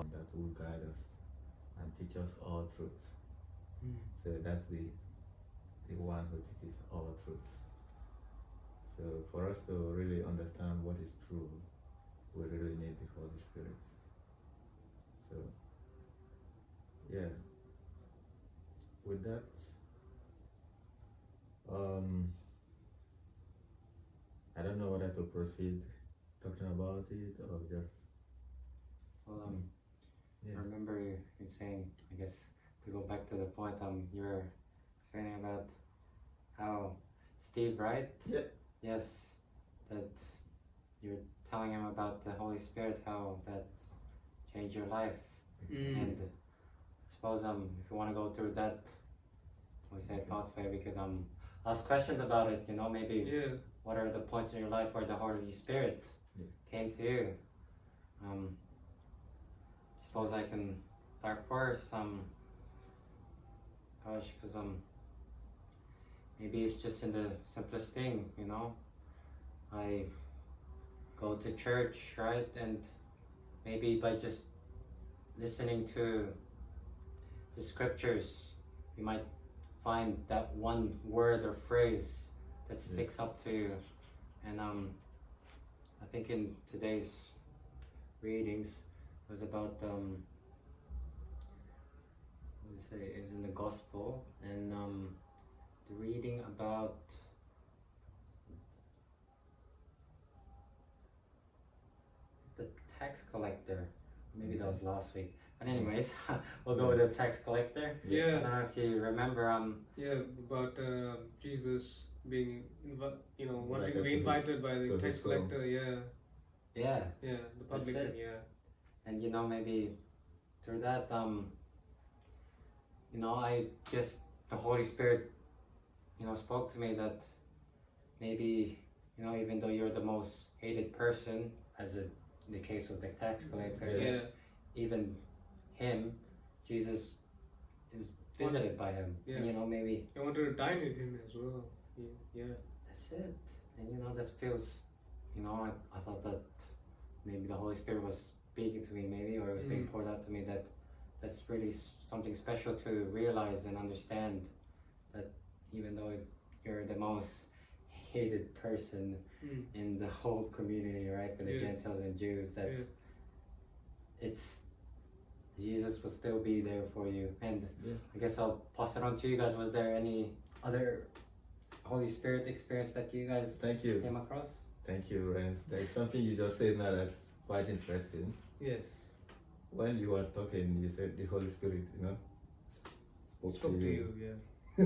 that will guide us and teach us all truth. Mm. So that's the one who teaches all truth. So for us to really understand what is true, we really need the Holy Spirit. So yeah, with that, I don't know whether to proceed talking about it or just Well, yeah. I remember you saying, I guess, to go back to the point, you were explaining about how Steve, right? Yeah. Yes, that you're telling him about the Holy Spirit, how that changed your life. And I suppose if you want to go through that, we say thoughts where we could ask questions about it, maybe what are the points in your life where the Holy Spirit came to you. Suppose I can start first. Gosh, because maybe it's just in the simplest thing, I go to church, right? And maybe by just listening to the scriptures, you might find that one word or phrase that sticks up to you. And I think in today's readings it was about it was in the gospel, and the reading about the tax collector. Maybe that was last week. But anyways, we'll go with the tax collector. Yeah. I don't know if you remember. Yeah, about Jesus being, wanting Like to be invited by the to tax his home. collector. Yeah. Yeah. Yeah, the That's publican. it. Yeah. And maybe through that, I just, the Holy Spirit, spoke to me that maybe, even though you're the most hated person, as in the case of the tax collector, Yeah. even him, Jesus is visited by him. Yeah. And maybe I wanted to dine with him as well. Yeah. that's it. And that feels, I thought that maybe the Holy Spirit was speaking to me, maybe, or it was being poured out to me, that's really something special to realize and understand, that even though you're the most hated person in the whole community, right, for the Gentiles and Jews, that it's Jesus will still be there for you. And I guess I'll pass it on to you guys. Was there any other Holy Spirit experience that you guys Thank you. came across? Thank you, Renz. There's something you just said now that's quite interesting. Yes. When you were talking, you said the Holy Spirit, spoke to you. Yeah.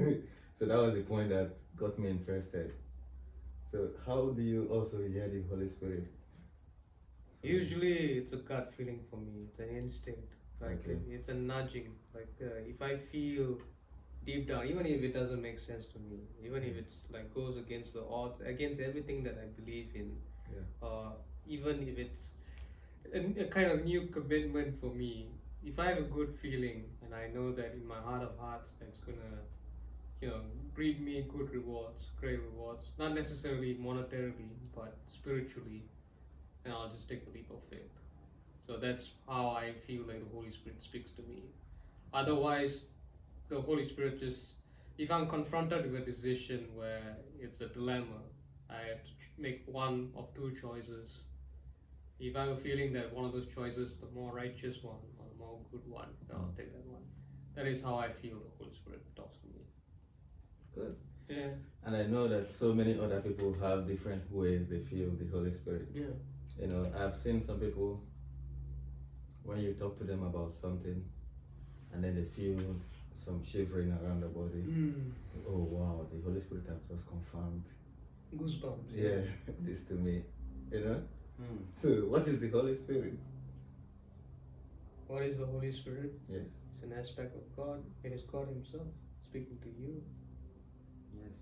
So that was the point that got me interested. So how do you also hear the Holy Spirit? Usually it's a gut feeling for me. It's an instinct. Like it's a nudging. Like if I feel deep down, even if it doesn't make sense to me, even if it's like goes against the odds, against everything that I believe in, even if it's a kind of new commitment for me, if I have a good feeling and I know that in my heart of hearts that's gonna, breed me good rewards, great rewards, not necessarily monetarily, but spiritually, then I'll just take the leap of faith. So that's how I feel like the Holy Spirit speaks to me. Otherwise, the Holy Spirit just, if I'm confronted with a decision where it's a dilemma, I have to make one of two choices. If I have a feeling that one of those choices, the more righteous one or the more good one, then I'll take that one. That is how I feel the Holy Spirit talks to me. Good. Yeah. And I know that so many other people have different ways they feel the Holy Spirit. Yeah. I've seen some people, when you talk to them about something, and then they feel some shivering around the body. Oh wow, the Holy Spirit has just confirmed. Goosebumps. Yeah, this to me. So what is the Holy Spirit? What is the Holy Spirit? Yes. It's an aspect of God. It is God Himself speaking to you. Yes.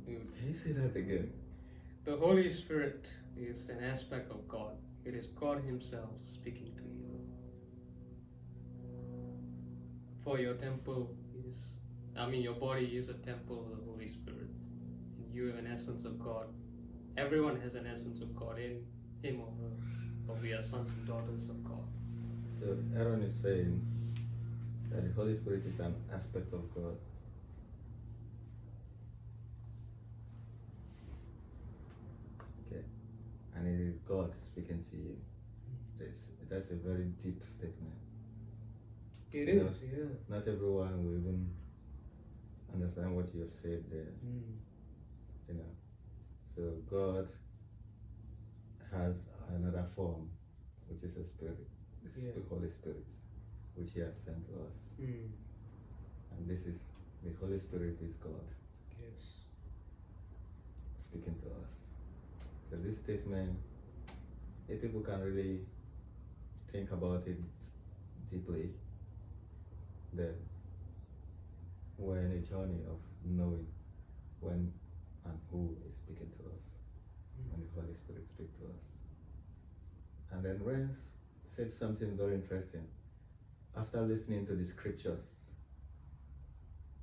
Can you say that again? The Holy Spirit is an aspect of God. It is God Himself speaking to you. For your temple your body is a temple of the Holy Spirit. You have an essence of God. Everyone has an essence of God in him or her, or we are sons and daughters of God. So Aaron is saying that the Holy Spirit is an aspect of God. Okay, and it is God speaking to you. That's a very deep statement. It You know, is, yeah. Not everyone will even understand what you have said there. You know, so God has another form, which is a spirit. This is Yeah. the Holy Spirit, which He has sent to us. Mm. And this is the Holy Spirit is God Yes. speaking to us. So this statement, if people can really think about it deeply, then we're in a journey of knowing when and who is speaking to us, when the Holy Spirit speaks to us. And then Renz said something very interesting. After listening to the scriptures,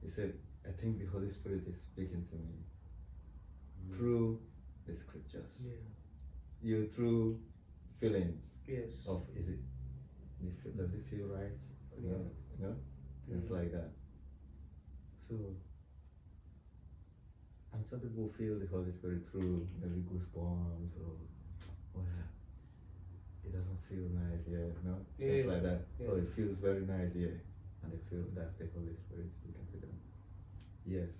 he said, I think the Holy Spirit is speaking to me through the scriptures. Yeah. You through feelings Yes. of does it feel right? Yeah. You know? Things Mm. like that. So, and some people feel the Holy Spirit through maybe goosebumps or well, it doesn't feel nice here, you know? Things Yeah. like that. Yeah. Oh, it feels very nice here. And they feel that's the Holy Spirit speaking to them. Yes,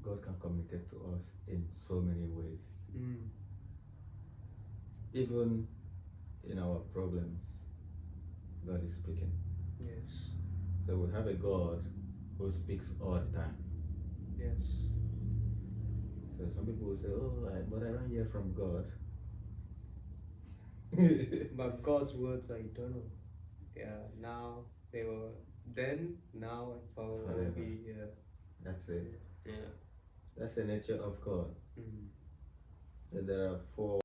God can communicate to us in so many ways. Mm. Even in our problems, God is speaking. Yes. So we have a God who speaks all the time. Yes. So some people will say, oh, but I don't hear from God. But God's words are eternal. Yeah. Now they were then, now, and forever will Forever. be. That's it. Yeah. That's the nature of God. Mm. So there are four